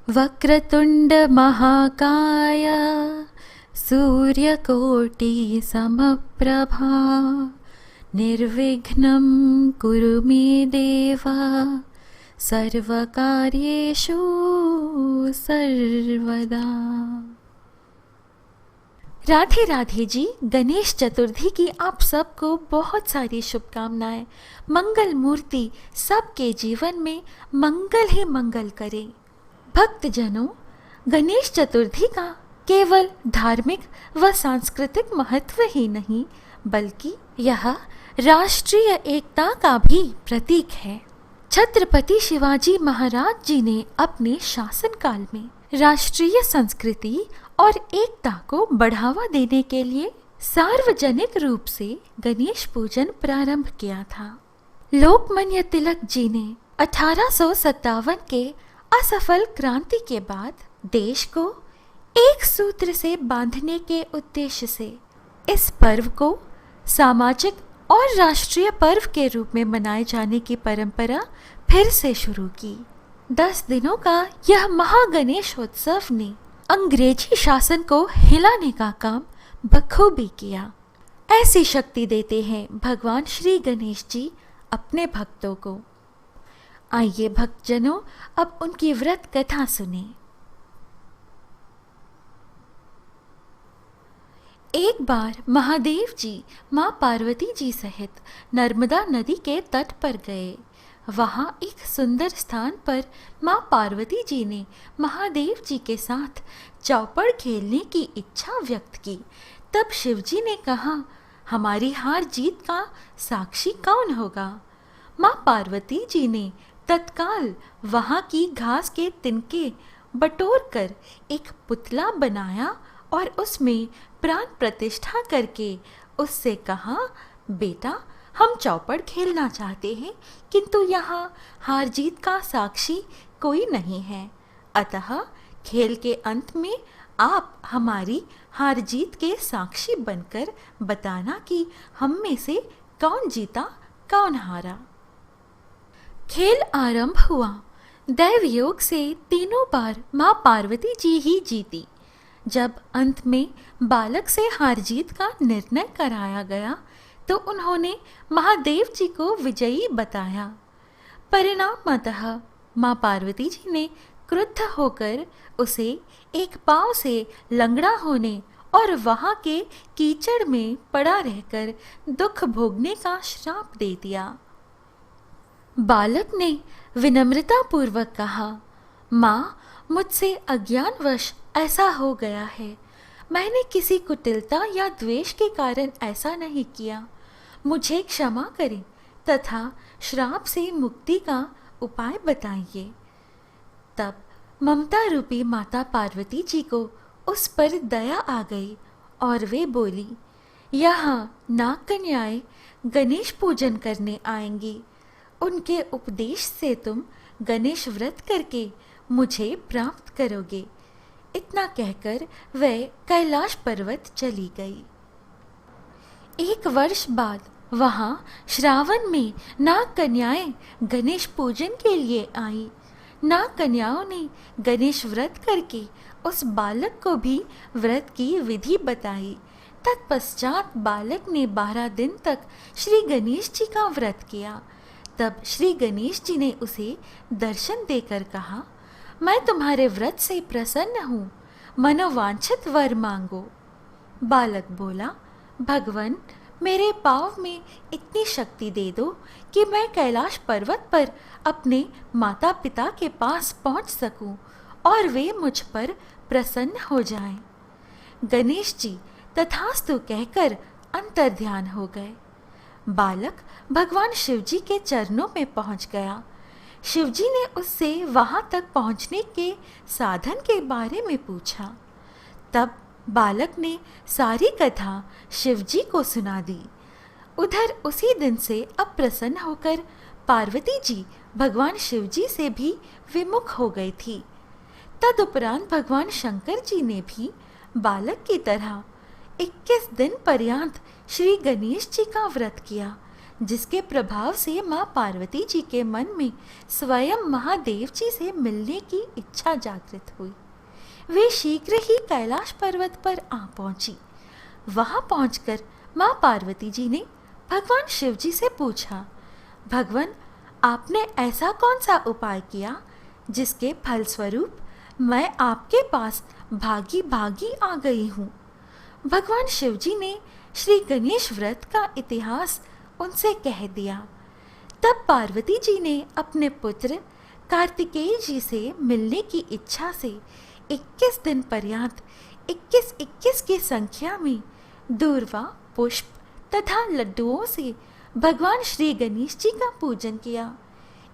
वक्रतुंड महाकाय सूर्यकोटि समप्रभा निर्विघ्नं कुरु मे देव सर्वकार्येषु सर्वदा। राधे राधे जी। गणेश चतुर्थी की आप सबको बहुत सारी शुभकामनाएं। मंगल मूर्ति सबके जीवन में मंगल ही मंगल करे। भक्तजनों, गणेश चतुर्थी का केवल धार्मिक व सांस्कृतिक महत्व ही नहीं बल्कि यह राष्ट्रीय एकता का भी प्रतीक है। छत्रपति शिवाजी महाराज जी ने अपने शासनकाल में राष्ट्रीय संस्कृति और एकता को बढ़ावा देने के लिए सार्वजनिक रूप से गणेश पूजन प्रारंभ किया था। लोकमान्य तिलक जी ने 1857 के असफल क्रांति के बाद देश को एक सूत्र से बांधने के उद्देश्य से इस पर्व को सामाजिक और राष्ट्रीय पर्व के रूप में मनाए जाने की परंपरा फिर से शुरू की। 10 दिनों का यह महागणेश उत्सव ने अंग्रेजी शासन को हिलाने का काम बखूबी किया। ऐसी शक्ति देते हैं भगवान श्री गणेश जी अपने भक्तों को। आइए भक्तजनों, अब उनकी व्रत कथा सुने। एक बार महादेव जी माँ पार्वती जी सहित नर्मदा नदी के तट पर गए। वहाँ एक सुंदर स्थान पर माँ पार्वती जी ने महादेव जी के साथ चौपड़ खेलने की इच्छा व्यक्त की। तब शिवजी ने कहा, हमारी हार जीत का साक्षी कौन होगा? माँ पार्वती जी ने तत्काल वहाँ की घास के तिनके बटोर कर एक पुतला बनाया और उसमें प्राण प्रतिष्ठा करके उससे कहा, बेटा, हम चौपड़ खेलना चाहते हैं किंतु यहाँ हार जीत का साक्षी कोई नहीं है, अतः खेल के अंत में आप हमारी हार जीत के साक्षी बनकर बताना कि हम में से कौन जीता कौन हारा। खेल आरंभ हुआ। दैव योग से तीनों बार माँ पार्वती जी ही जीती। जब अंत में बालक से हार जीत का निर्णय कराया गया तो उन्होंने महादेव जी को विजयी बताया। परिणामतः माँ पार्वती जी ने क्रुद्ध होकर उसे एक पांव से लंगड़ा होने और वहाँ के कीचड़ में पड़ा रहकर दुख भोगने का श्राप दे दिया। बालक ने विनम्रता पूर्वक कहा, माँ, मुझसे अज्ञानवश ऐसा हो गया है। मैंने किसी कुटिलता या द्वेष के कारण ऐसा नहीं किया। मुझे क्षमा करें तथा श्राप से मुक्ति का उपाय बताइए। तब ममता रूपी माता पार्वती जी को उस पर दया आ गई और वे बोली, यहाँ नाग कन्याएं गणेश पूजन करने आएंगी। उनके उपदेश से तुम गणेश व्रत करके मुझे प्राप्त करोगे। इतना कहकर वह कैलाश पर्वत चली गई। 1 वर्ष बाद वहाँ श्रावण में नाग कन्याएं गणेश पूजन के लिए आई। नाग कन्याओं ने गणेश व्रत करके उस बालक को भी व्रत की विधि बताई। तत्पश्चात बालक ने 12 दिन तक श्री गणेश जी का व्रत किया। तब श्री गणेश जी ने उसे दर्शन देकर कहा, मैं तुम्हारे व्रत से प्रसन्न हूँ, मनोवांछित वर मांगो। बालक बोला, भगवान, मेरे पाँव में इतनी शक्ति दे दो कि मैं कैलाश पर्वत पर अपने माता पिता के पास पहुँच सकूं और वे मुझ पर प्रसन्न हो जाएं। गणेश जी तथास्तु कहकर अंतर्ध्यान हो गए। बालक भगवान शिवजी के चरणों में पहुंच गया। शिवजी ने उससे वहां तक पहुंचने के साधन के बारे में पूछा। तब बालक ने सारी कथा शिवजी को सुना दी। उधर उसी दिन से अप्रसन्न होकर पार्वती जी भगवान शिवजी से भी विमुख हो गई थी। तदुपरांत भगवान शंकर जी ने भी बालक की तरह 21 दिन पर्यंत श्री गणेश जी का व्रत किया, जिसके प्रभाव से माँ पार्वती जी के मन में स्वयं महादेव जी से मिलने की इच्छा जागृत हुई। वे शीघ्र ही कैलाश पर्वत पर आ पहुंची। वहां पहुंचकर माँ पार्वती जी ने भगवान शिव जी से पूछा, भगवान, आपने ऐसा कौन सा उपाय किया जिसके फलस्वरूप मैं आपके पास भागी भागी आ गई हूँ। भगवान शिव जी ने श्री गणेश व्रत का इतिहास उनसे कह दिया। तब पार्वती जी ने अपने पुत्र कार्तिकेय जी से मिलने की इच्छा से 21 दिन पर्यंत 21 की संख्या में दूर्वा, पुष्प तथा लड्डुओं से भगवान श्री गणेश जी का पूजन किया।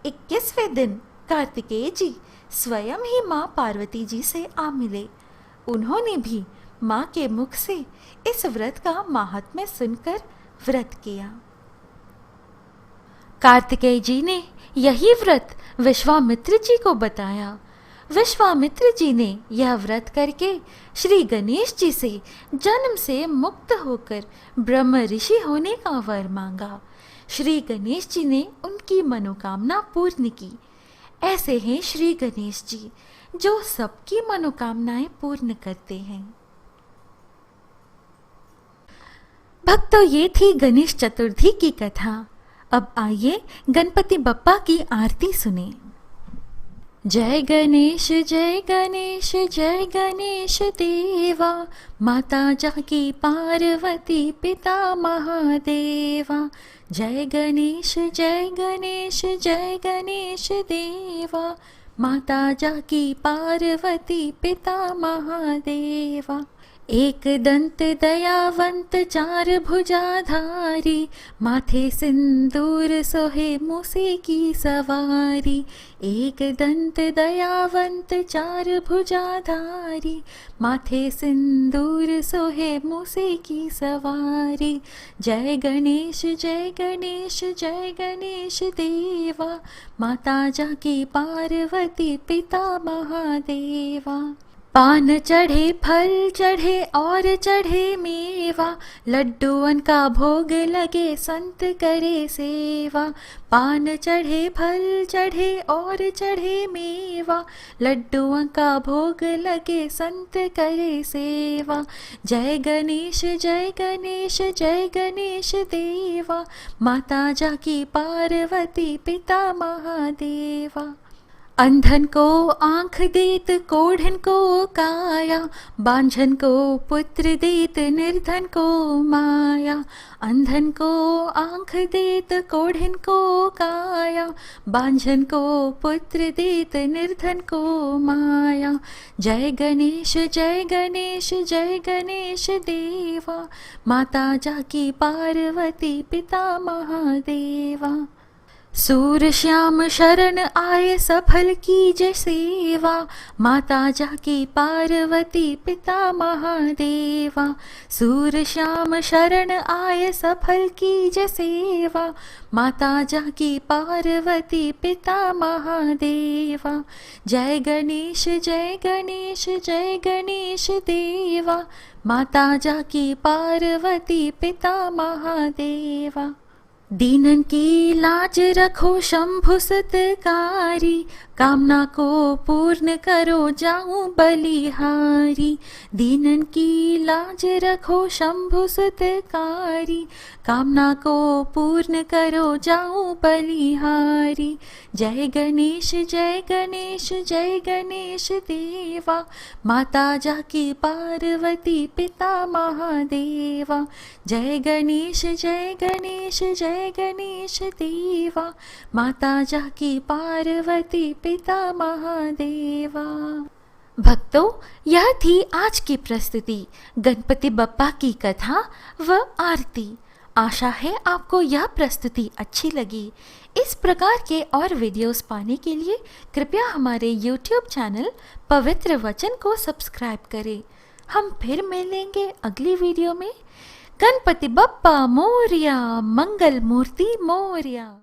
21वें दिन कार्तिकेय जी स्वयं ही माँ पार्वती जी से आ मिले। उन्होंने भी माँ के मुख से इस व्रत का माहात्म्य सुनकर व्रत किया। कार्तिकेय जी ने यही व्रत विश्वामित्र जी को बताया। विश्वामित्र जी ने यह व्रत करके श्री गणेश जी से जन्म से मुक्त होकर ब्रह्म ऋषि होने का वर मांगा। श्री गणेश जी ने उनकी मनोकामना पूर्ण की। ऐसे हैं श्री गणेश जी जो सबकी मनोकामनाएं पूर्ण करते हैं। भक्तों, ये थी गणेश चतुर्थी की कथा। अब आइए गणपति बप्पा की आरती सुने। जय गणेश जय गणेश जय गणेश देवा, माता जाकी पार्वती पिता महादेवा। जय गणेश जय गणेश जय गणेश देवा, माता जाकी पार्वती पिता महादेवा। एक दंत दयावंत चार भुजाधारी, माथे सिंदूर सोहे मूसे की सवारी। एक दंत दयावंत चार भुजाधारी, माथे सिंदूर सोहे मूसे की सवारी। जय गणेश जय गणेश जय गणेश देवा, माता जाकी पार्वती पिता महादेवा। पान चढ़े फल चढ़े और चढ़े मेवा, लड्डुअन का भोग लगे संत करे सेवा। पान चढ़े फल चढ़े और चढ़े मेवा, लड्डुअन का भोग लगे संत करे सेवा। जय गणेश जय गणेश जय गणेश देवा, माता जाकी पार्वती पिता महादेवा। अंधन को आँख देत कोढ़न को काया, बांझन को पुत्र देत निर्धन को माया। अंधन को आँख देत कोढ़न को काया, बांझन को पुत्र देत निर्धन को माया। जय गणेश जय गणेश जय गणेश देवा, माता जाकी पार्वती पिता महादेवा। सूर श्याम शरण आए सफल कीजे सेवा, माता जाकी पार्वती पिता महादेवा। सूर श्याम शरण आए सफल कीजे सेवा, माता जाकी पार्वती पिता महादेवा। जय गणेश जय गणेश जय गणेश देवा, माता जाकी पार्वती पिता महादेवा। दीनन की लाज रखो शंभु सत्कारी, कामना को पूर्ण करो जाऊं बलिहारी। दीनन की लाज रखो शंभु सत्कारी, कामना को पूर्ण करो जाऊं बलिहारी। जय गणेश जय गणेश जय गणेश देवा, माता जाकी पार्वती पिता महादेवा। जय गणेश जय गणेश जय गणेश देवा, माता जाकी पार्वती पिता महादेवा। भक्तों, यह थी आज की प्रस्तुति गणपति बप्पा की कथा व आरती। आशा है आपको यह प्रस्तुति अच्छी लगी। इस प्रकार के और वीडियोस पाने के लिए कृपया हमारे YouTube चैनल पवित्र वचन को सब्सक्राइब करें। हम फिर मिलेंगे अगली वीडियो में। गणपति बप्पा मोरया, मंगल मूर्ति मोरया।